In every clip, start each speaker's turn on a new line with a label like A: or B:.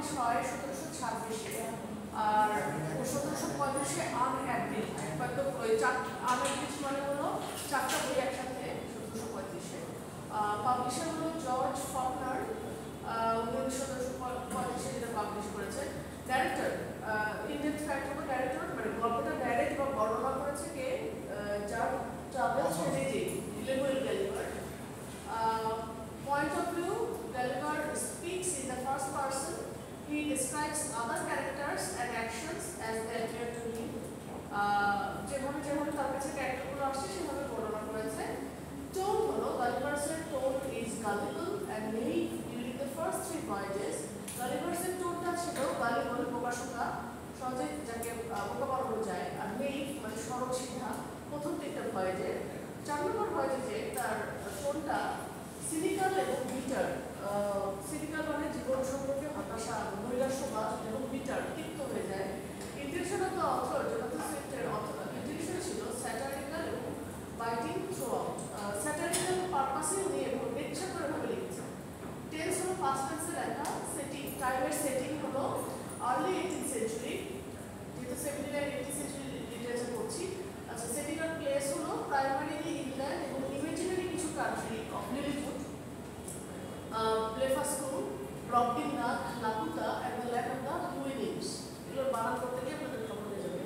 A: Publish হয় 1726-এ আর 1735-এ আনঅ্যাপ্লিশ, হয়তো ওই আনঅ্যাপ্লিশ মানে হলো 4টা বই একসাথে 1735-এ। পাবলিশার হলো জর্জ ফকনার, 1735-এ যেটা পাবলিশ করেছে। ডাইরেক্টর ইন্ডিয়ান ফ্যাক্ট হলো ডাইরেক্টর মানে গল্পটা ডাইরেক্ট বা বর্ণনা করেছে কে, যার travels heritage Lemuel Gulliver. Point of view, Gulliver speaks in the first person. He describes other characters and actions as they appear to him. যেভাবে যেভাবে তার কাছে ক্যারেক্টারগুলো আসছে সেভাবে বর্ণনা করেছে। Tone হলো Gulliver's tone is gullible and naive during the first 3 voyages. Gulliver's টোনটা ছিল gullible বোকাশোকা, সহজে যাকে বোকা বানানো যায়, আর naive মানে সরল সিধা প্রথম 3টা ভয়েজে। 4 নম্বর ভয়েজে তার টোনটা সিনিক্যাল এবং বিটার। সিনিক্যাল মানে জীবন সম্পর্কে হতাশা, নৈরাশ্যবাদ এবং বিটার তিক্ত হয়ে যায়। Intention of the author Jonathan সুইফটের ইন্টেনশন ছিল স্যাটারিক্যাল এবং বাইটিং থ্রু আউট। স্যাটারিক্যাল পারপাসে উনি এবং ইচ্ছা করে ভাবে লিখেছেন। টেন্স হলো পাস্ট টেন্সে লেখা, সেটিং টাইমের সেটিং হলো আর্লি 18th সেঞ্চুরি, যেহেতু 79-80 সেঞ্চুরি লিটারেচার পড়ছি। আচ্ছা, সেটিং আর প্লেস হলো প্রাইমারিলি ইংল্যান্ড এবং ইমেজিনারি কিছু country of Lilliput, Blefuscu, Brobdingnag, Laputa and the land of the Huilings। এগুলো বানান করতে গিয়ে আপনাদের খবর হয়ে যাবে,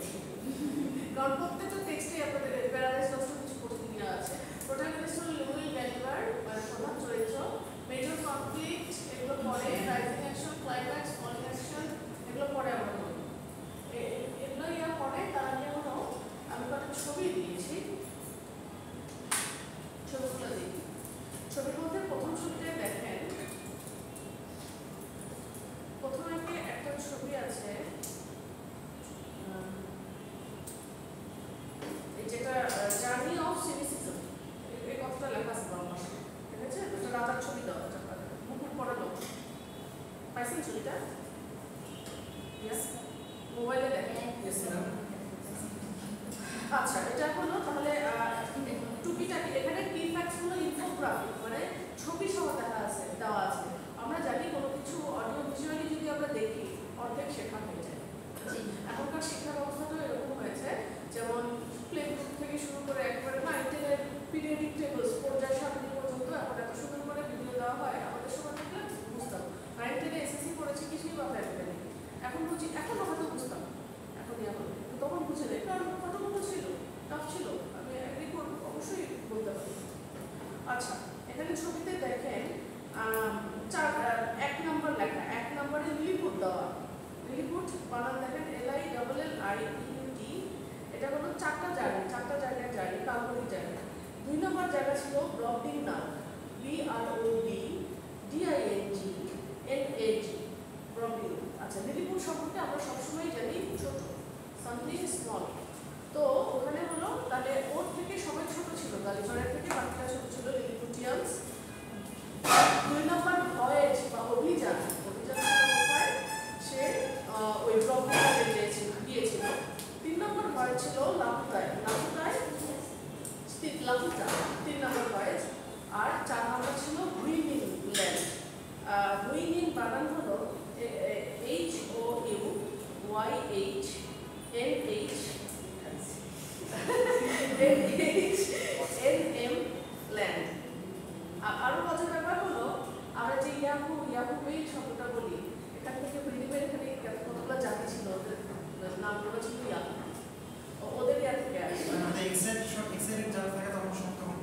A: কারণ প্রত্যেকটা টেক্সটে আপনাদের প্যারাডাইস লস্ট কিছু প্রশ্ন দেওয়া আছে। প্রোটাগনিস্ট হলো লেমুয়েল গ্যালিভার মানে প্রধান চরিত্র। মেজর কনফ্লিক্ট এগুলো পরে, rising action, climax, falling action এগুলো পরে আমরা বলবো। এগুলো পরে তার আগে হলো আমি কটা ছবি দিয়েছি, ছবিগুলো দেখি। ছবির মধ্যে প্রথম ছবিতে দেখেন, প্রথমে একটা ছবি আছে যেটা জার্নি অফ সিনিসিজম, এই কথাটা লেখা আছে বাংলা ভাষায়, ঠিক আছে? এটা রাজার ছবি দেওয়া, মুকুট পরা লোক। পাইছেন ছবিটা? মোবাইলে দেখেন। আচ্ছা, এটা হলো তাহলে টুকিটাকি। এখানে কি ফ্যাক্টস হলো ইনফোগ্রাফিক মানে ছবি সহ দেখা আছে, দেওয়া আছে। আমরা জানি কোনো কিছু অডিও ভিজুয়ালি যদি আমরা দেখি অর্ধেক শেখা হয়ে যায়। এখনকার শিক্ষা ব্যবস্থাটা এরকম হয়েছে, যেমন প্লে গ্রুপ থেকে শুরু করে একবারে 9-10 পিরিয়ডিক টেবলস পর্যায় সারণী পর্যন্ত এখন এত সুন্দর করে ভিডিও দেওয়া হয়। আমাদের সময় থেকে বুঝতাম, 9-10 এসএসসি পড়েছি কিছুই মাথায় রাখতে নেই। এখন বুঝি, এখনো হয়তো বুঝতাম, এখন তখন বুঝে নেই, কারণ কতগুলো ছিল, টাফ ছিল। আমি এগ্রি করব, অবশ্যই বলতে পারি। আচ্ছা, এখানে ছবিতে দেখেন 1 নম্বর লেখা, 1 নম্বরে লিলিপুট দেওয়া। লিলিপুট বানান দেখেন LILLIPUT। এটা হলো 4টা জায়গায় জার্নি, কাল্পনিক জায়গা। 2 নম্বর জায়গা ছিল ব্লকডিংনাথ, BROBDINGNAG, ব্লকডিংনাথ। আচ্ছা, লিলিপুট সম্পর্কে আমরা সবসময় জানি ছোট, সামথিং স্মল। তো ওখানে হলো তাহলে ওর থেকে সবাই ছোট ছিল, গালিভারের থেকে বাকিটা ছোট ছিল, লিলিপুটিয়ান্স। 2 নম্বর ভয়েজ বা অভিযান কোথায়, সে ওই ব্লকডিংনাথে গিয়েছিল। 3 নম্বর ভয়েজ ছিল লাপুতা 3 নম্বর ভয়েজ। আর 4 নম্বর ছিল হুইনিং ল্যান্ড। হুইনিং বানান হলো HOUYHNM ল্যান্ড। আরো মজার ব্যাপার হলো আমরা যে ইয়াহু মেইল শব্দটা বলি, এখান থেকে পৃথিবীর এখানে কতগুলো জাতি ছিল, ওদের নামগুলো ছিল ইয়াহু, ওদের ইয়া থেকে আসে।
B: এক্সাইটেড যারা থাকে তখন সংখ্যা কম।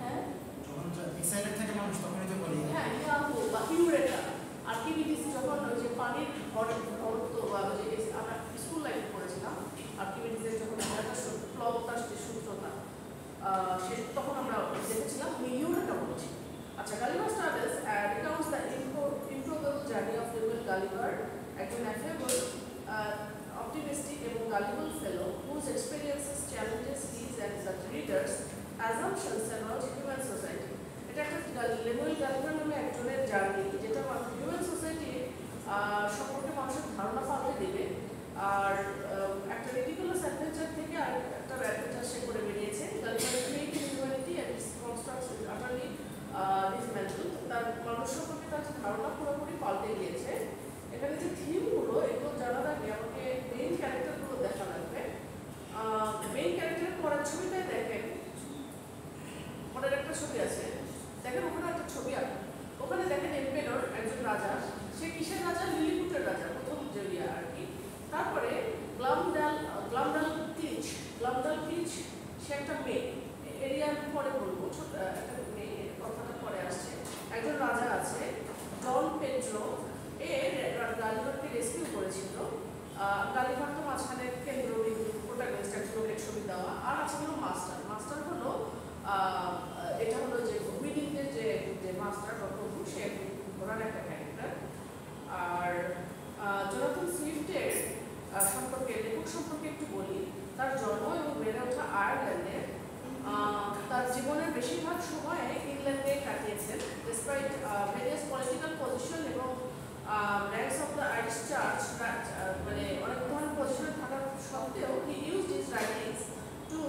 B: হ্যাঁ, যখন এক্সাইটেড থাকে মানুষ তখনই তো বলি।
A: হ্যাঁ, ইয়াহু বা ইউরেকা। আর্কিমিডিস যখন ওই যে পানির ঘনত্ব বা ওই যে আমরা স্কুল লাইফে পড়েছিলাম, আর্কিমিডিসের যখন একটা প্লবতার যে সূত্রটা, সে তখন আমরা দেখেছিলাম ইউরেকা বলছি। আচ্ছা, Gulliver's Travels recounts the improbable journey of Lemuel Gulliver, একজন affable, optimistic এবং gullible fellow whose experiences challenges his and the readers assumptions about human society. এটা একটা লেমুয়েল গ্যালিভার নামে একজনের জার্নি, যেটা হিউম্যান সোসাইটি সম্পর্কে মানুষের ধারণা পাল্টে দেবে। আর একটা রিডিকুলাস অ্যাডভেঞ্চার থেকে আর একটা অ্যাডভেঞ্চার সে করে বেরিয়েছে। গ্যালিভারের faith in humanity and his constructs is utterly dismantle. তার মানুষ সম্পর্কে তার ধারণা পুরোপুরি পাল্টে গিয়েছে। এখানে যে সে কিসের রাজা? লিলিপুটের রাজা, প্রথম যে আর কি। তারপরে গ্লামডাল ক্লিচ, সে একটা মেয়ে, এরিয়ার পরে বলবো, ছোট একটা মেয়ে, কথাটা পরে আসছে। একজন রাজা আছে ডন পেড্রো, গালিভারকে রেস্কিউ করেছিল। গালিভার তো মাঝখানে কেন্দ্রবিন্দু, প্রোটাগনিস্ট, একজনকে ছবি দেওয়া। আর আছে হলো মাস্টার হলো এটা হলো যে উইডিংয়ের যে মাস্টার বা প্রভু, সে ঘোড়ার একটা ক্যারেক্টার। আর জোনাথন সুইফটের সম্পর্কে, লেখক সম্পর্কে একটু বলি। তার জন্ম এবং বেড়ে ওঠা আয়ারল্যান্ডে। তার জীবনের বেশিরভাগ সময়ে ইংল্যান্ডে কাটিয়েছেন। ডিসপাইট ভেরিয়াস পলিটিক্যাল পজিশন এবং ranks of the Irish church, মানে অনেক ধরনের পজিশনে থাকার সত্ত্বেও he used his writings to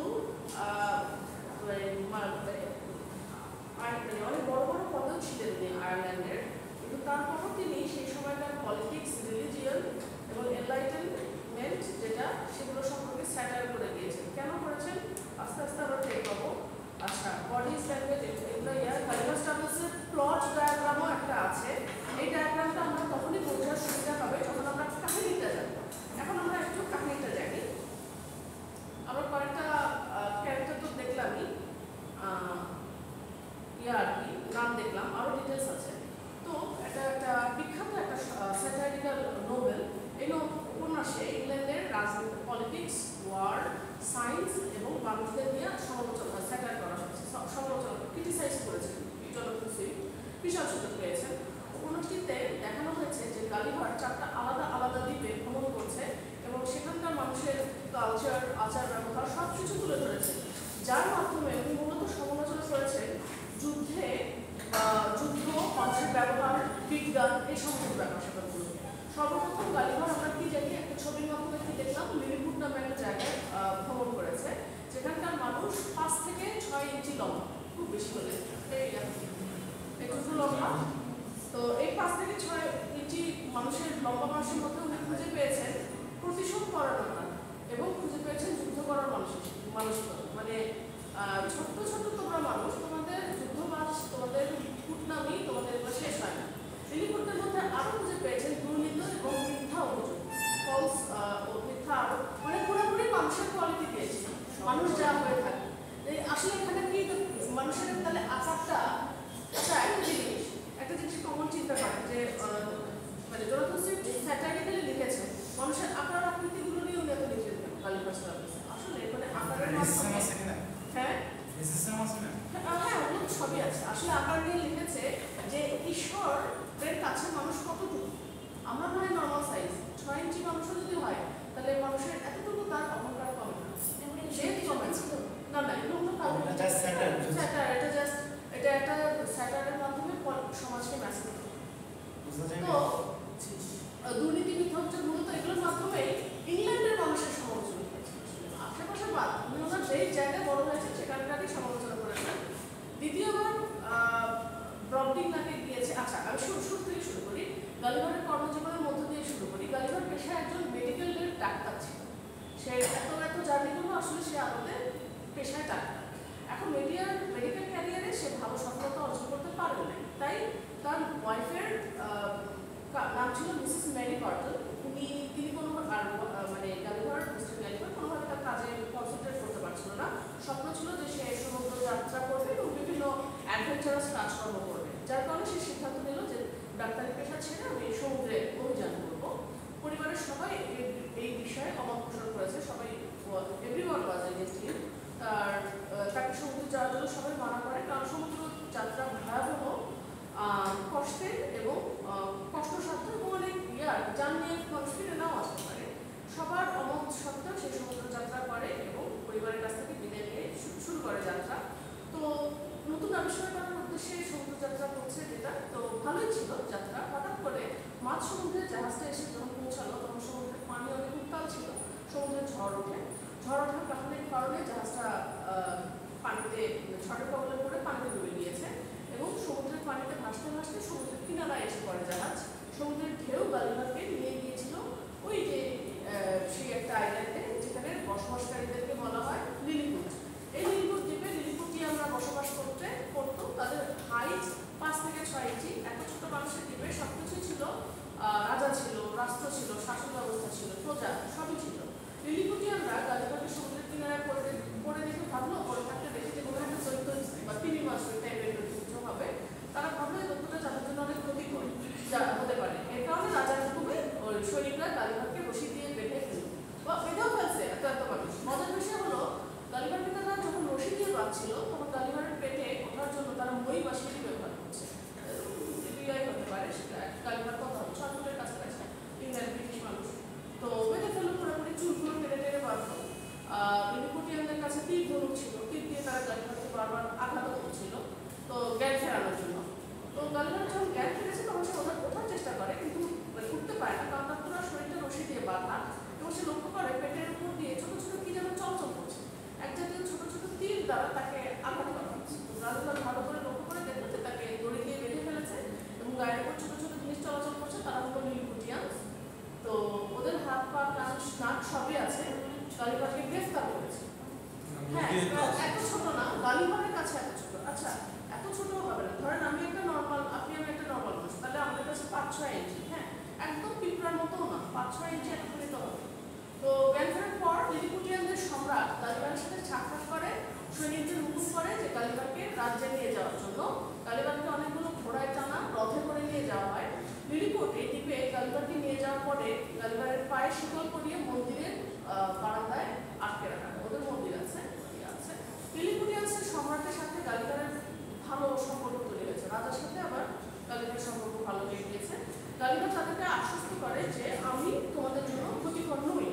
A: অনেক বড় বড় পদও ছিলেন উনি আয়ারল্যান্ডের। কিন্তু তারপরও তিনি সেই সময়কার পলিটিক্স, রিলিজিয়ন এবং এনলাইটেনমেন্ট যেটা, সেগুলো সম্পর্কে স্যাটায়ার করে দিয়েছেন। কেন করেছেন আস্তে আস্তে আমরা টের পাবো। আচ্ছা, বডিজ ল্যাঙ্গুয়েজ, এগুলো গালিভার স্টাবলসের প্লট ডায়াগ্রামও একটা আছে। এই ডায়াগ্রামটা আমরা তখনই বোঝার সুবিধা হবে যখন আমরা কাহিনীটা জানবো। এখন আমরা একটু কাহিনীটা জানি। আমরা কয়েকটা ক্যারেক্টার তো দেখলামই, আর কি নাম দেখলাম, আরো ডিটেলস আছে। তো এটা একটা বিখ্যাত একটা স্যাটারিক্যাল নোবেল। এই উপন্যাসে ইংল্যান্ডের রাজনীতি, পলিটিক্স, ওয়ার, সায়েন্স এবং মানুষদের নিয়ে সমালোচনা, স্যাটার করা হয়েছে, সমালোচনা, ক্রিটিসাইজ করেছেন জোনাথন সুইফট। বিশাল সুযোগ পেয়েছেন। উপন্যাসটিতে দেখানো হয়েছে যে গালিভার 4টা আলাদা আলাদা দ্বীপে ভ্রমণ করছে এবং সেখানকার মানুষের কালচার, আচার ব্যবহার সব কিছু তুলে ধরেছে, যার মাধ্যমে উনি মূলত সমালোচনা করেছেন যুদ্ধ, অস্ত্রের ব্যবহার, বিজ্ঞান, এই সমস্ত ব্যাপার-স্যাপারগুলো। সর্বপ্রথম গালিভার আমরা কি জানি, একটা ছবির মাধ্যমে কি দেখলাম, লিলিপুট নামে একটা জায়গায় ভ্রমণ করেছে, যেখানকার মানুষ 5 থেকে 6 ইঞ্চি লম্বা, খুব বেশি হলে একটু লম্বা। তো এই 5 থেকে 6 ইঞ্চি লম্বা মানুষের মধ্যে উনি খুঁজে পেয়েছেন প্রতিশোধ করার কথা এবং খুঁজে পেয়েছেন যুদ্ধ করার মানুষ। মানে ছোট্ট ছোট্ট তোমরা মানুষ, তোমাদের যুদ্ধবাজ, তোমাদের কুটনামি, তোমাদের শেষ হয় না। লিলিপুটের মধ্যে আরো খুঁজে পেয়েছেন দুর্নীতি এবং মিথ্যা অভিযোগ, ফলস ও মিথ্যা আরোপ, মানে পুরোপুরি মানুষের কোয়ালিটি পেয়েছে, মানুষ যা হয়ে থাকে। আসলে এখানে কি মানুষের তাহলে আচারটা, আচ্ছা একটা জিনিস কমন চিন্তা করেন যে মানে জোনাথন সুইফট স্যাটারিক্যালি লিখেছে, মানুষের আকার আকৃতিগুলো নিয়ে উনি এত লিখেছেন গালিভার স্টাবলসে। আসলে মানে আকারের মাধ্যমে, হ্যাঁ হ্যাঁ ওগুলো তো সবই আছে। আসলে আকার নিয়ে লিখেছে যে ঈশ্বরের কাছে মানুষ কতটুকু। আমরা মনে হয় নর্মাল সাইজ 6 ইঞ্চি মানুষও যদি হয় তাহলে মানুষের এতটুকু তার অহংকার কমে না, না না এগুলো স্যাটার, এটা একটা স্যাটারের মাধ্যমে সমাজকে মেসেজ দেয়। তো দুর্নীতি, মিথ্যা অভিযোগ, মূলত এগুলোর মাধ্যমে ইংল্যান্ডের মানুষের সমালোচনা করেছে। আশেপাশে বাদ, উনি ওনার যেই জায়গায় বড় হয়েছে সেখানকারই সমালোচনা করেছেন। দ্বিতীয়বার ব্রবডিংনাকে গিয়েছে। আচ্ছা, আমি শুরু থেকে শুরু করি, গালিভারের কর্মজীবনের মধ্য দিয়ে শুরু করি। গালিভার পেশায় একজন মেডিকেলের ডাক্তার ছিল। সে এত জার্নি করলো, আসলে সে আমাদের পেশায় ডাক্তার। এখন মেডিকেল ক্যারিয়ারে সে ভালো সফলতা অর্জন করতে পারবে না, তাই তার ওয়াইফের নাম ছিল মিসেস ম্যারি বার্টল। তিনি কোনো মানে গালিভার, মিস্টার গালিভার কোনোভাবে তার কাজে কনসেন্ট্রেট করতে পারছিল না। স্বপ্ন ছিল যে সে সমুদ্র যাত্রা করবে এবং বিভিন্ন অ্যাডভেঞ্চারাস কাজকর্ম করবে, যার কারণে সে সিদ্ধান্ত নিল যে ডাক্তারি পেশা ছেড়ে আমি সমুদ্রে অভিযান করব। পরিবারের সবাই এই বিষয়ে অমত পোষণ করেছে, সবাই এভরিওয়ান ওয়াজ এগেইনস্ট হিম। তাকে সমুদ্রে যাওয়ার জন্য সবাই মানা করে, কারণ সমুদ্র যাত্রা ভয়াবহ, কষ্টের এবং কষ্টসাধ্য এবং অনেক যান নিয়ে মানুষ ফিরে নাও আসতে পারে। সবার অমত সত্ত্বেও সে সমুদ্র যাত্রা করে এবং পরিবারের কাছ থেকে বিদায় নিয়ে শুরু করে যাত্রা। তো নতুন আবিষ্কার করার উদ্দেশ্যে সমুদ্র যাত্রা করছে, যেটা তো ভালোই ছিল যাত্রা। হঠাৎ করে মাঝ সমুদ্রে জাহাজটা এসে যখন পৌঁছালো তখন সমুদ্রের পানি অনেক উত্তাল ছিল, সমুদ্রে ঝড় ওঠার কারণে জাহাজটা পানিতে ঝড়ের কবলে পড়ে পানিতে ডুবে গিয়েছে এবং সমুদ্রের পানিতে ভাসতে ভাসতে সমুদ্রের কিনারায় এসে পড়ে জাহাজ। সমুদ্রের ঢেউ গালিভারকে নিয়ে গিয়েছিল ওই যে সেই একটা আইল্যান্ডে, যেখানে বসবাসকারীদেরকে বলা হয় লিলিপুট। এই লিলিপুট দ্বীপে লিলিপুটিয়ানরা বসবাস করতো। তাদের হাইট 5 থেকে 6 ইঞ্চি। এত ছোট মানুষের দ্বীপে সবকিছু ছিল প্রজা সবই ছিল। লিলিপুটিয়ানরা গালিভারকে সমুদ্রের কিনারায় পড়ে দেখে ভাবলো, পরে থাকতে দেখে যে কোনো একটা চরিত্র বা তিনি মাছ টাইপের কিছু হবে, তারা ভাবলো এই তথ্যটা যাদের জন্য অনেক ক্ষতিকর যা হতে পারে। এর কারণে রাজার হুকুমে ওই সৈনিকরা গালিভারকে রশি দিয়ে বেঁধে ফেলল বা বেঁধেও ফেলছে এত মানুষ। মজার বিষয় হলো গালিভারকে তারা যখন রশি দিয়ে বাঁধছিল তখন গালিভারের পেটে ওঠার জন্য তারা মই বা সিঁড়ি ব্যবহার করছে। এটাই হতে পারে, সেটা গালিভার কথা হচ্ছে 6 ফুটের কাছাকাছি ইংল্যান্ড ব্রিটিশ মানুষ। তো বেঁধে ফেললো, পুরোপুরি চুলগুলো টেনে টেনে বাঁধলো। লিলিপুটিয়ানদের কাছে তীর ধনুক ছিল, তীর দিয়ে তারা গালিভারকে বারবার আঘাত করছিল তো জ্ঞান ফেরানোর জন্য। তো গালিভার যখন জ্ঞান ফিরেছে তখন সে ওঠার চেষ্টা করে, কিন্তু উঠতে পারে না, কারণ তার পুরো শরীরটা রশি দিয়ে বাঁধা। এবং সে লক্ষ্য করে পেটের উপর দিয়ে ছোট ছোট কি যেন চলচল করছে, এক জাতীয় ছোট ছোট তীর দ্বারা তাকে আঘাত করা হচ্ছে। গালিভার ভালো করে লক্ষ্য করে দেখলো যে তাকে দড়ি দিয়ে বেঁধে ফেলেছে এবং গায়ের উপর ছোট ছোট জিনিস চলাচল করছে, তারা হলো লিলিপুটিয়ানস। তো ওদের হাত পা কান নাক সবই আছে, গালিভারকে গ্রেফতার করেছে। হ্যাঁ, এত ছোট না, গালিভারের কাছে এত ছোট। আচ্ছা, এত ছোট হবে না, ধরেন আমি একটা নর্মাল, আপনি আমি একটা নর্মাল মানুষ, তাহলে আমাদের কাছে 5-6 ইঞ্চি, হ্যাঁ একদম পিঁপড়ার মতো না, 5-6 ইঞ্চি এতখানি তো হবে। তো জ্ঞান ফেরার পর লিলিপুটিয়ানদের সম্রাট গালিভারের সাথে সাক্ষাৎ করে, সৈনিকদের হুকুম করে যে গালিভারকে রাজ্যে নিয়ে যাওয়ার জন্য। গালিভারকে অনেকগুলো ঘোড়ায় টানা রথে করে নিয়ে যাওয়া হয়। লিলিপুট এই দ্বীপে গালিভারকে নিয়ে যাওয়ার পরে গালিভারের পায়ে শিকল করিয়ে মন্দিরের বারান্দায় আটকে রাখা হয়। ওদের মন্দির আছে। লিলিপুটিয়ানসের সম্রাটের সাথে গালিভারের ভালো সম্পর্ক তৈরি হয়েছে, রাজার সাথে আবার গালিভারের সম্পর্ক ভালো হয়ে গিয়েছে। গালিভার তাদেরকে আশ্বস্ত করে যে আমি তোমাদের জন্য ক্ষতিকর নই।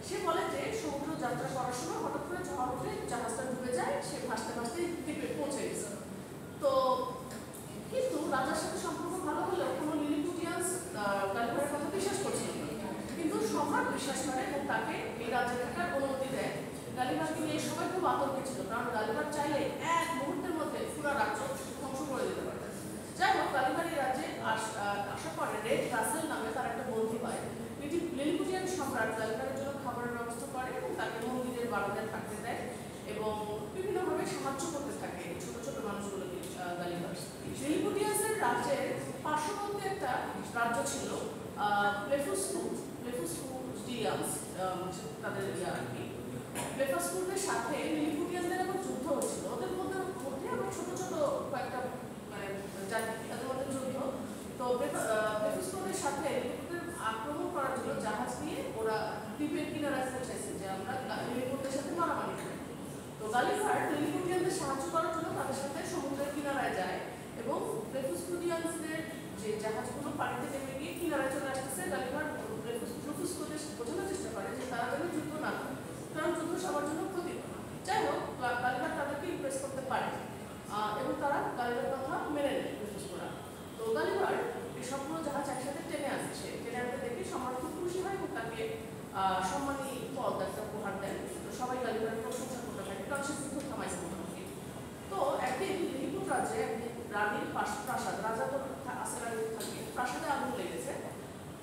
A: সে বলে যে সমুদ্র যাত্রা করার সময় হঠাৎ করে ঝড় উঠে জাহাজটা ডুবে যায়, সে ভাসতে ভাসতে দ্বীপে পৌঁছে গেছে। তো কিন্তু রাজার সাথে সম্পর্ক ভালো হলেও কোনো লিলিপুটিয়ানস গালিভারের কথা বিশ্বাস করছিল না, কিন্তু সম্রাট বিশ্বাস করে এবং তাকে এই রাজ্যে থাকার অনুমতি দেয়। গালিভারকে নিয়ে সবাই খুব আতঙ্কে ছিল, কারণ গালিভার চাইলে এক মুহূর্তের মধ্যে পুরো রাজ্য ধ্বংস করে দিতে পারত। যাই হোক, গালিভার এই রাজ্যে আসার পরে রেড রাসেল নামে তার একটা বন্ধু পায়। লিলিপুটিয়ান সম্রাট গালিভারের জন্য খাবারের ব্যবস্থা করে এবং তাকে মন্দিরের বারান্দায় থাকতে দেয় এবং বিভিন্নভাবে সাহায্য করতে থাকে ছোট ছোট মানুষগুলোকে। গালিভার লিলিপুটিয়ানসের রাজ্যের পার্শ্ববর্তী একটা রাজ্য ছিল ব্লেফাস্কুডিয়ানস, তাদের আর কি। ব্লেফাস্কুডের সাথে লিলিপুটিয়ানদের আবার যুদ্ধ হচ্ছিল, ওদের মধ্যে আবার ছোট ছোট কয়েকটা মানে জাতি, তাদের মধ্যে যুদ্ধ। তো ব্লেফাস্কুডের সাথে লিলিপুটের আক্রমণ করার জন্য জাহাজ নিয়ে ওরা দ্বীপের কিনারায় পৌঁছেছে যে আমরা লিলিপুটের সাথে মারামারি করি। তো গালিভার লিলিপুটিয়ানদের সাহায্য করার জন্য তাদের সাথে সমুদ্রের কিনারায় যায় এবং ব্লেফাস্কুডিয়ানসদের যে জাহাজগুলো পানিতে নেমে গিয়ে কিনারায় চলে আসতেছে, গালিভার ব্লেফাস্কুডের বোঝানোর চেষ্টা করে যে তারা যেন যুদ্ধ না করে, কারণ যুদ্ধ সবার জন্য ক্ষতিকর। যাই হোক, গালিভার তাদেরকে ইমপ্রেস করতে পারে এবং তারা গালিভার কথা মেনে নেয় ব্লেফাস্কুডরা। তো গালিভার এই সবগুলো জাহাজ একসাথে টেনে আসছে, টেনে আনতে দেখে সম্রাট খুব খুশি হয় এবং তাকে সম্মানী পদ একটা উপহার দেন। তো সবাই গালিভারের প্রশংসা করতে থাকে, কারণ সে যুদ্ধ থামাইছে মোটামুটি। তো একদিন লিলিপুট রাজ্যে একদিন রানীর প্রাসাদ, রাজা তো আসে থাকে, প্রাসাদে আগুন লেগেছে।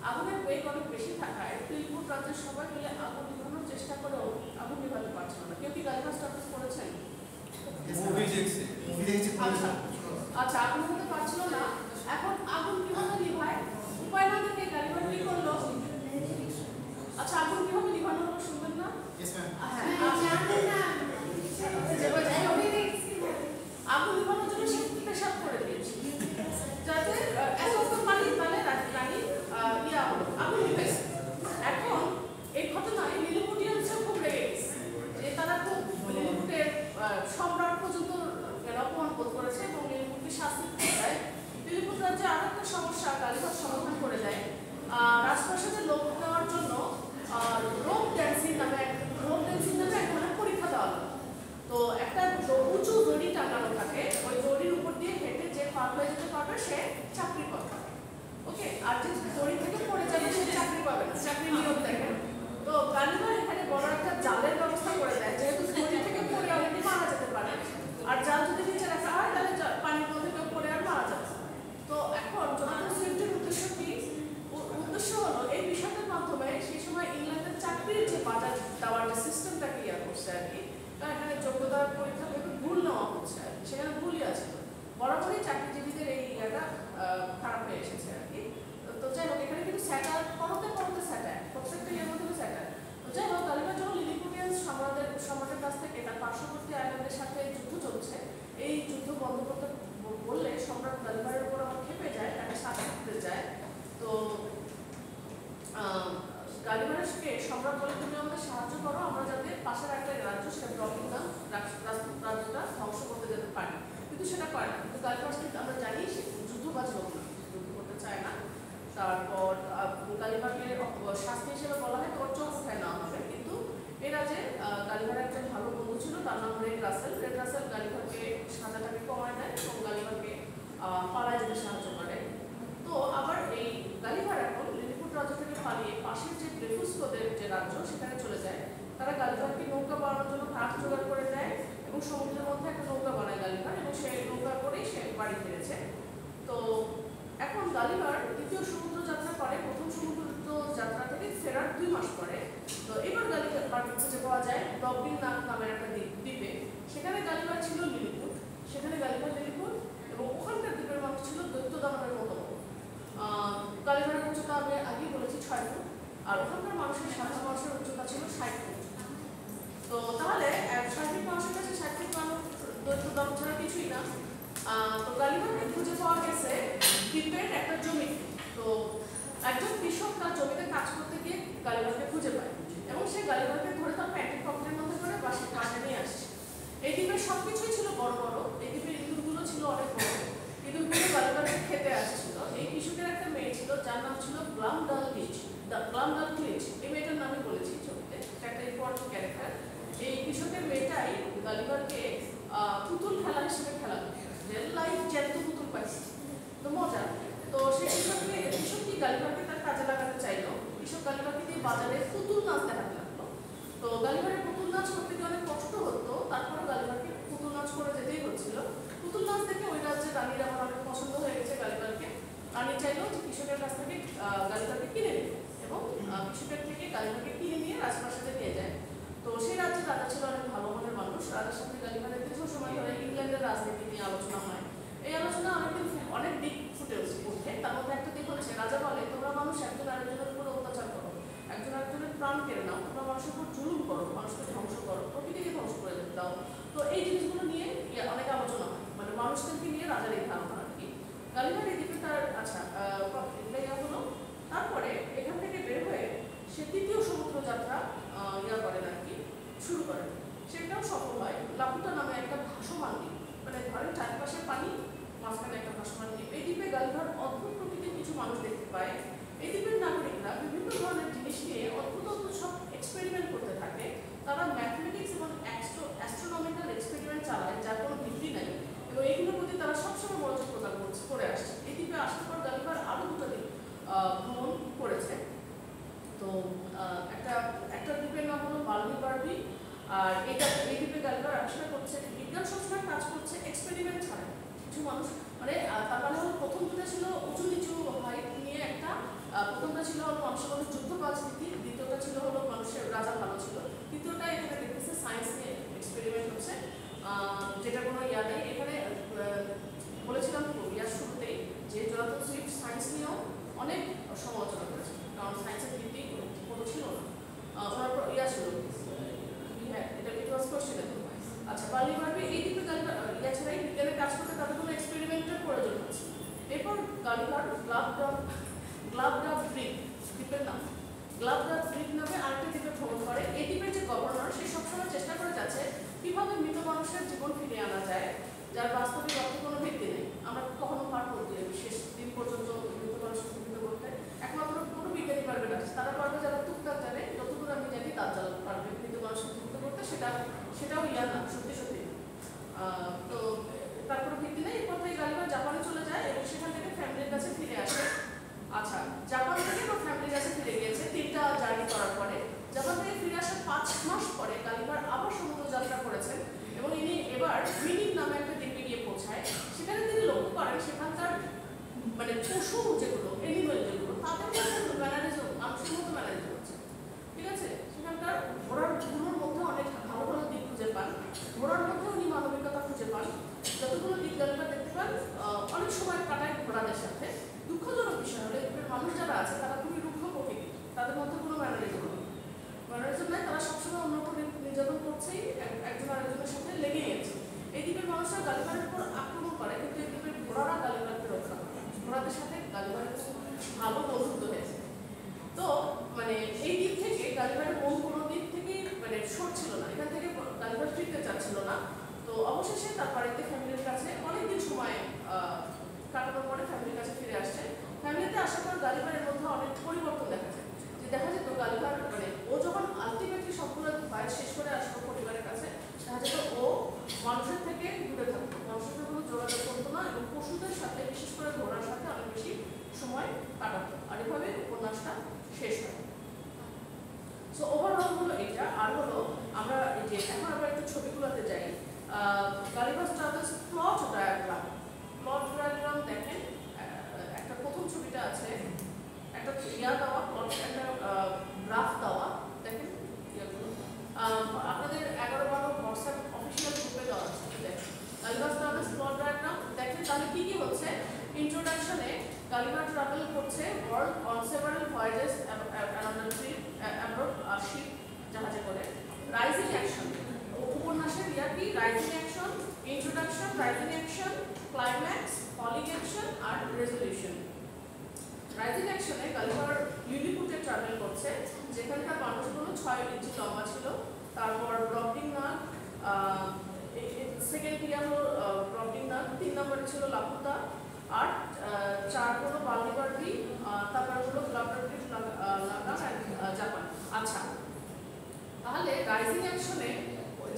A: আগুনের বেগ অনেক বেশি থাকায় লিলিপুট রাজ্যের সবাই মিলে আগুন নিভানোর চেষ্টা করেও আগুন নিভাতে পারছিল না। কেউ কি গালিভার স্ট্যাটাস করেছেন? আচ্ছা, আগুন নিভাতে পারছিল না। এখন আগুন কিভাবে নিভায় উপায় না দেখে গালিভার কি করলো? আচ্ছা, আগুন কিভাবে নিভানো হলো শুনবেন না? আগুন নিভানোর জন্য সে পেশাব করে দিয়েছে, যাতে এত পানি তাহলে রানী আগুন নিভে। এখন এই ঘটনায় লিলিপুটিয়ানসও খুব রেগে গেছে যে তারা খুব লিলিপুটের সম্রাট পর্যন্ত অপমান বোধ করেছে এবং লিলিপুটকে শাস্তি দিয়ে দেয়। লিলিপুট রাজ্যে আরো একটা সমস্যা গালিভার সমাধান করে দেয়। রাজপ্রাসাদে লোক নেওয়ার জন্য রোপ ড্যান্সিং নামে এক ধরনের পরীক্ষা দেওয়া বন্ধ করতে বললে সম্রাট গালিভারের উপর আমার খেপে যায়, তাকে শাস্তি দিতে যায়। তো গালিভারকে সম্রাট বলে তুমি আমাদের সাহায্য করো, আমরা যাতে পাশের একটা রাজ্য সেটা ব্রহ্মদান রাজ্যটা ধ্বংস করতে যেতে পারি, কিন্তু সেটা করে না। কিন্তু গালিভার কিন্তু আমরা জানি সে যুদ্ধবাজ লোক না, যুদ্ধ করতে চায় না। তারপর গালিভারকে শাস্তি হিসেবে বলা হয় তোর চোখ উঠায় নেওয়া হবে, কিন্তু এরা যে গালিভারের একজন ভালো বন্ধু ছিল, তার নাম রেড রাসেল। রেড রাসেল গালিভারকে সাজাটাকে কমায় দেয় এবং গালিভারকে পালায় যেতে সাহায্য করে। তো আবার এই গালিভার এখন লিলিপুট রাজ্য থেকে পালিয়ে পাশের যে ড্রেফুস্কোদের যে রাজ্য সেখানে চলে যায়। তারা গালিভারকে নৌকা বানানোর জন্য কাঠ জোগাড় করে দেয় এবং সমুদ্রের মধ্যে একটা নৌকা বানায় গালিভার, এবং সেই নৌকা করেই সে বাড়ি ফিরেছে। তো এখন গালিভার দ্বিতীয় সমুদ্র যাত্রা করে, প্রথম সমুদ্র যাত্রা থেকে ফেরার 2 মাস পরে। তো এবার গালিভারকে খুঁজে পাওয়া যায় ডবলিন নামের একটা দ্বীপে। সেখানে গালিভার ছিল লিলিপুট, সেখানে গালিভার লিলিপুট, এবং ওখানকার দ্বীপের মানুষ ছিল দৈত্য দানবের মতো। গালিভারের উচ্চতা আমি আগেই বলেছি 6 ফুট, আর ওখানকার মানুষের সাধারণ মানুষের উচ্চতা ছিল 60 ফুট। তো তাহলে 60 ফুট মানুষের কাছে 60 ফুট মানুষ দৈত্য দানব ছাড়া কিছুই না। তো গালিভারকে খুঁজে পাওয়া গেছে দ্বীপের একটা জমি। তো একজন কৃষক তার জমিতে কাজ করতে গিয়ে গালিভারকে খুঁজে পায়, এবং সে গালিভারকে ধরে তার প্যান্টের পকেটের মধ্যে করে বাসায় নিয়ে আসছে। এই দ্বীপের সবকিছুই ছিল বড় বড়, এই দ্বীপের ইঁদুরগুলো ছিল অনেক বড়, ইঁদুরগুলো গালিভারকে খেতে আসছিল। এই কৃষকের একটা মেয়ে ছিল যার নাম ছিল গ্লামডালক্লিচ। এই মেয়েটার নামে বলেছি ছবিতে, একটা ইম্পর্টেন্ট ক্যারেক্টার। এই কৃষকের মেয়েটাই গালিভারকে পুতুল খেলা হিসেবে খেলানো, লাইভ জ্যান্ত পুতুল পাইছে, তো মজা। তো সেই কৃষক কি গালিভারকে তার কাজে লাগাতে চাইলো। কৃষক গালিভারকে দিয়ে বাজারে পুতুল নাচ দেখাতে লাগলো। তো গালিভারের পুতুল নাচ করতে গিয়ে অনেক কষ্ট হতো, তারপরে গালিভারকে পুতুল নাচ করে যেতেই হচ্ছিল। পুতুল নাচ দেখে ওই রাজ্যের রানীর আমার অনেক পছন্দ হয়ে গেছে গালিভারকে। রানী চাইলো যে কৃষকের কাছ থেকে গালিভারকে কিনে নিত, এবং কৃষকের থেকে গালিভারকে কিনে নিয়ে রাজপ্রাসাদে নিয়ে যায়। তো সেই রাজ্যের রাজা ছিল অনেক ভালো মনের মানুষ। রাজার সাথে গালিভারের দীর্ঘ সময় ধরে ইংল্যান্ডের রাজনীতি নিয়ে আলোচনা হয়। এই আলোচনা অনেক দিক ফুটে ওঠে। তার মধ্যে একটা দিক হচ্ছে রাজা বলে তোমরা মানুষ একজন আরেকজনের উপর অত্যাচার করো, একজন আরেকজনের প্রাণ কেড়ে নাও, তোমরা মানুষের উপর জুলুম করো, মানুষকে ধ্বংস করো, প্রকৃতিকে ধ্বংস করে দাও। তো এই জিনিসগুলো নিয়ে অনেক আলোচনা হয়, মানে মানুষদেরকে নিয়ে রাজার এই ধারণা আর কি। গালিভার এই দ্বীপে তার হলো। তারপরে এখান থেকে বের হয়ে সে তৃতীয় সমুদ্র যাত্রা করেন আর কি, শুরু করেন। সেটাও সফল হয়। লাপুটা নামে একটা ভাসমান দ্বীপ, মানে ধরেন চারপাশে পানি, মাঝখানে একটা ভাসমান দ্বীপ। এই দ্বীপে গালিভার অদ্ভুত প্রকৃতির কিছু মানুষ দেখতে পায়। এই দ্বীপের নাগরিকরা বিভিন্ন ধরনের জিনিস নিয়ে অদ্ভুত অদ্ভুত সব এক্সপেরিমেন্ট করতে থাকে। তারা ম্যাথমেটিক্স এবং অ্যাস্ট্রোনমিক্যাল এক্সপেরিমেন্ট চালায়, যার কোনো ভিত্তি নেই, এবং এইগুলোর প্রতি তারা সবসময় মনোযোগ প্রদান করে আসছে। এই দ্বীপে আসার পর গালিভার আরও 2টা দ্বীপ ভ্রমণ করেছে। তো একটা দ্বীপের নাম হলো বার্বি, আর এই দ্বীপে গালিভার আবিষ্কার করছে বিজ্ঞান সবসময় কাজ করছে এক্সপেরিমেন্ট ছাড়া। কিছু মানুষ মানে তার মানে হলো প্রথম দুটা ছিল উঁচু নিচু হাইট নিয়ে একটা, প্রথমটা ছিল হলো মানুষের মধ্যে যুদ্ধবাজ নীতি, দ্বিতীয়টা ছিল হলো মানুষের রাজা ভালো ছিল, তৃতীয়টা এখানে দেখতেছে সায়েন্স নিয়ে এক্সপেরিমেন্ট হচ্ছে, যেটা কোনো নেই। এখানে বলেছিলাম শুরুতেই যে জোনাথন সুইফট সায়েন্স নিয়েও অনেক সমালোচনা করেছে, কারণ সায়েন্সের ভিত্তি কোনো ছিল না, ওনার ছিল এটা কোশ্চেনেবল। আচ্ছা, বার্বি এই দ্বীপে গালিভার ছাড়াই বিজ্ঞানের কাজ করতে তাদের কোনো এক্সপেরিমেন্টের প্রয়োজন হচ্ছে। এরপর গালিভার গ্লাবডাব দ্বীপের নাম গ্লাবডাব নামে আরেকটা দ্বীপে ভ্রমণ করে। এই দ্বীপের যে গভর্নর সে সবসময় চেষ্টা করে যাচ্ছে কিভাবে মৃত মানুষের জীবন ফিরিয়ে আনা যায়, যার বাস্তবিক অর্থে কোনো ভিত্তি নেই। আমরা কখনো পার করতে শেষ দিন পর্যন্ত মৃত মানুষকে জীবিত করতে একমাত্র কোনো বিজ্ঞানী পারবে না, তারা পারবে যারা টুকটাক জানে। যতদূর আমি জানি তার যারা পারবে মৃত মানুষকে জীবিত করতে, সেটাও না, সত্যি সত্যি। তো তারপরে ভিত্তি নেই। এরপর থেকে গালিভার জাপানে চলে যায় এবং সেখান থেকে ফ্যামিলির কাছে ফিরে আসে। আচ্ছা, জাপান থেকে বা ফ্যামিলির কাছে ফিরে গিয়েছে 3টা জার্নি করার পরে। জাপান থেকে ফিরে আসার 5 মাস পরে গালিভার আবার সমুদ্র যাত্রা করেছেন, এবং ইনি এবার গ্রিনিং নামে একটা দ্বীপে গিয়ে পৌঁছায়। সেখানে তিনি লক্ষ্য করেন সেখানকার মানে পশু যেগুলো, এনিমেল যেগুলো, তাদের মধ্যে ম্যানারিজম মানুষের মতো ম্যানারিজম হচ্ছে, ঠিক আছে। সেখানকার ঘোড়াগুলোর মধ্যে অনেক ভালো ভালো দিক খুঁজে পান, ঘোড়ার মধ্যে উনি মানবিকতা খুঁজে পান। যতগুলো দিক গালিভার দেখতে পান, অনেক সময় কাটায় ঘোড়াদের সাথে। দুঃখজনক বিষয় হলো এদের মানুষ যারা আছে তারা খুবই রুক্ষ প্রকৃতি, তাদের মধ্যে কোনো ম্যানারিজম নেই। ম্যানারিজম নেই, তারা সবসময় অন্য উপর নির্যাতন করছেই, একজন আরেকজনের সাথে লেগেই আছে। এই দ্বীপের মানুষরা গালিভারের উপর আক্রমণ অবশেষে তার বাড়িতে ফ্যামিলির কাছে অনেকদিন সময় কাটানোর পরে ফ্যামিলির কাছে ফিরে আসছে। ফ্যামিলিতে আসার পর গালিভারের মধ্যে অনেক পরিবর্তন দেখা যায়। যে দেখা যেত গালিভার মানে ও যখন আলটিমেটলি সবগুলো ফাইল শেষ করে আসলো পরিবারের কাছে, দেখা যেত ও মানুষের থেকে দূরে থাকতো, মানুষের সাথে কোনো যোগাযোগ করতো না এবং পশুদের সাথে বিশেষ করে ঘোড়ার সাথে অনেক বেশি সময় কাটাতো। আর এভাবে উপন্যাসটা শেষ হয়। সো ওভারঅল হলো এটা। আর হলো আমরা এই যে এখন আমরা একটু ছবিগুলোতে যাই। Gulliver travels plot diagram. Plot diagram দেখেন, একটা প্রথম ছবিটা আছে, একটা দেওয়া প্লট, একটা গ্রাফ দেওয়া, দেখেন ইয়াগুলো আপনাদের 11-12 হোয়াটসঅ্যাপ অফিসিয়াল গ্রুপে দেওয়া আছে। দেখেন গালিভার ট্রাভেলস প্লট ডায়াগ্রাম দেখেন। তাহলে কি কি হচ্ছে? ইন্ট্রোডাকশনে গালিভার ট্রাভেল করছে world on several voyages around the trip abroad ship জাহাজে করে। রাইজিং অ্যাকশন, উপন্যাসের ইয়া কি? Rising action, introduction, rising action, climax, falling action আর রেজলিউশন। রাইজিং অ্যাকশনে গালিভার লিলিপুটে ট্রাভেল করছে, যেখানকার মানুষগুলো 6 ইঞ্চি লম্বা ছিল। তারপর ব্রবডিংনাগ, সেকেন্ড ইয়ার হলো ব্রবডিংনাগ, 3 নম্বরে ছিল লাপুতা, আর 4 হলো বালিবার্ডি, তারপর হলো গ্লাবডারটি লাগান জাপান। আচ্ছা, তাহলে রাইজিং অ্যাকশনে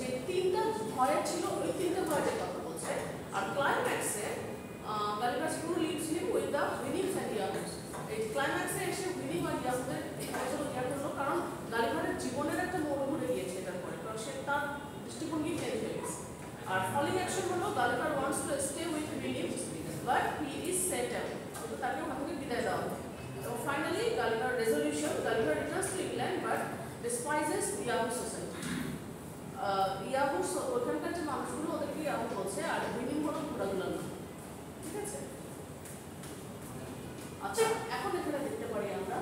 A: যে 3টা ভয় ছিল ওই 3টা ভয়ের কথা বলছে। আর ক্লাইম্যাক্সে Gulliver school leaves him with the winnings and Yahoos. এই ক্লাইম্যাক্সে এসে উইনিং আর ইয়াহুদের ইয়ার হলো, কারণ গালিভারের জীবনের একটা মোড় ঘুরে গিয়েছে এটার পরে, কারণ সে তার দৃষ্টিভঙ্গি চেঞ্জ হয়ে গেছে। আর ফলিং অ্যাকশন হলো Gulliver wants to stay with Williams but he is set out, কিন্তু তাকে ওখান থেকে বিদায় দেওয়া হয়। এবং finally Gulliver resolution, Gulliver returns to England but despises Yahoo society. Yahoo ওখানকার যে মানুষগুলো ওদেরকে ইয়াহু বলছে, আর উইনিং হলো ঘোড়াগুলোর নাম। ঠিক আছে? আচ্ছা, এখন এখানে দেখতে পারি আমরা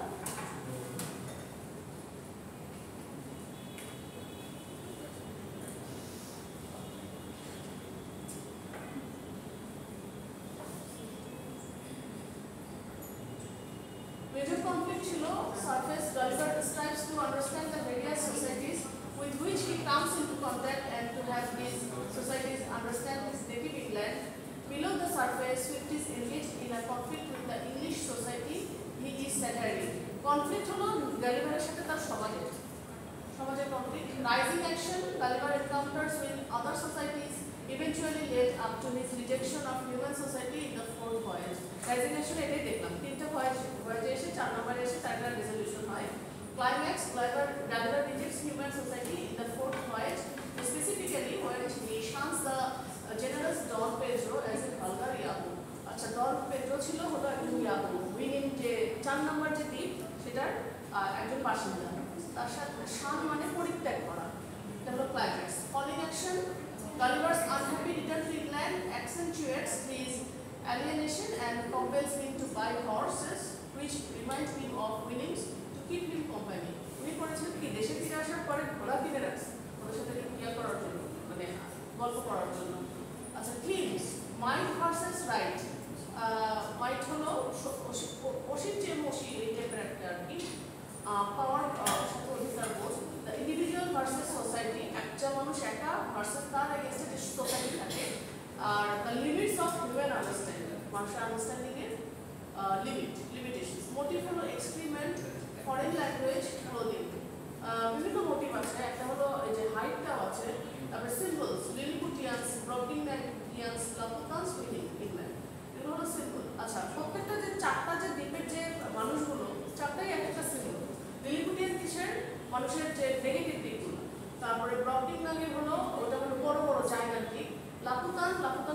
A: major conflict ছিল surface. Gulliver strives to understand the various societies with which he comes into contact and to have these societies understand his native England. Below the surface, Swift is engaged in a conflict with the English society he is satiring. Conflict হলো গালিভারের সাথে তার সমাজের conflict. Rising action, Gulliver encounters with other societies eventually led up to his rejection of human society in the 4th voyage. Rising action এটাই দেখলাম, 3টা ভয়েজে এসে 4 নম্বরে এসে তার রেজলিউশন হয়। Climax, Gulliver rejects human society in the 4th voyage, specifically when he shuns the generous Don Pedro as a vulgar Yahoo. আচ্ছা, ডন Pedro ছিল হলো একজন ইয়াহু, উইনিং যে 4 নম্বর যে দ্বীপ সেটার একজন বাসিন্দা। তার সাথে শান মানে পরিত্যাগ করা, এটা হলো climax. Falling action, Gulliver's unhappy return to England accentuates his alienation and compels him to buy horses, which remind him of winnings to keep him company. উনি করেছিলেন কি, দেশে ফিরে আসার পরে ঘোড়া কিনে রাখছে ওদের সাথে ক্রিয়া করার জন্য, মানে গল্প করার জন্য। আচ্ছা, ক্লিমস, মাইট ভার্সেস রাইট। মাইট হলো অসীম যে মসি এই টাইপের একটা আর কি, পাওয়ার সাথে অধিকার বোধ। দ্য ইন্ডিভিজুয়াল ভার্সেস সোসাইটি, একটা মানুষ একা ভার্সেস তার এগেইনস্টে যে সোসাইটি থাকে। Are the limits of human understanding, মানুষের আন্ডারস্ট্যান্ডিংয়ের লিমিটেশনস। মোটিভ হলো এক্সপেরিমেন্ট, ফরেন ল্যাঙ্গুয়েজ, ক্লোদিং। বিভিন্ন মোটিভ আছে, একটা হলো এই যে হাইটটাও আছে। তারপরে সিম্বলস, লিলিপুটিয়ান্স, ব্রবডিংনাগিয়ান্স, লাপুতান্স, উইনিং, ইংল্যান্ড, এগুলো হলো সিম্বল। আচ্ছা, প্রত্যেকটা যে 4টা যে দ্বীপের যে মানুষগুলো 4টাই এক একটা সিম্বল। লিলিপুটিয়ান কিসের? মানুষের যে নেগেটিভ দিকগুলো। তারপরে ব্রবডিংনাগের হলো ওটা হলো বড় বড় জায়গার দিক। লাপুতান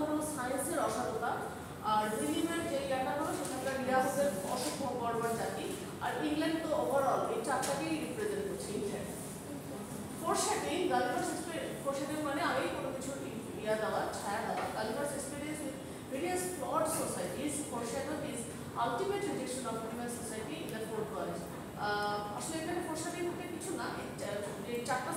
A: হলো সায়েন্সের অসাধুতা। আর উইলিমের যে ইয়াটা হলো সেখানকার ইয়াহুদের অসভ্য বর্বর জাতি। আর ইংল্যান্ড তো ওভারঅল এই 4টাকেই রিপ্রেজেন্ট করছে England. Foreshadowing, Gulliver's experience, foreshadowing মানে আগেই কোনো কিছু ইয়া দেওয়া, ছায়া দেওয়া। Gulliver's experience with various flawed societies foreshadow his ultimate rejection of human society in the 4th voyage. আসলে এখানে ফোরশ্যাডোইং কিছু না, এই 4টা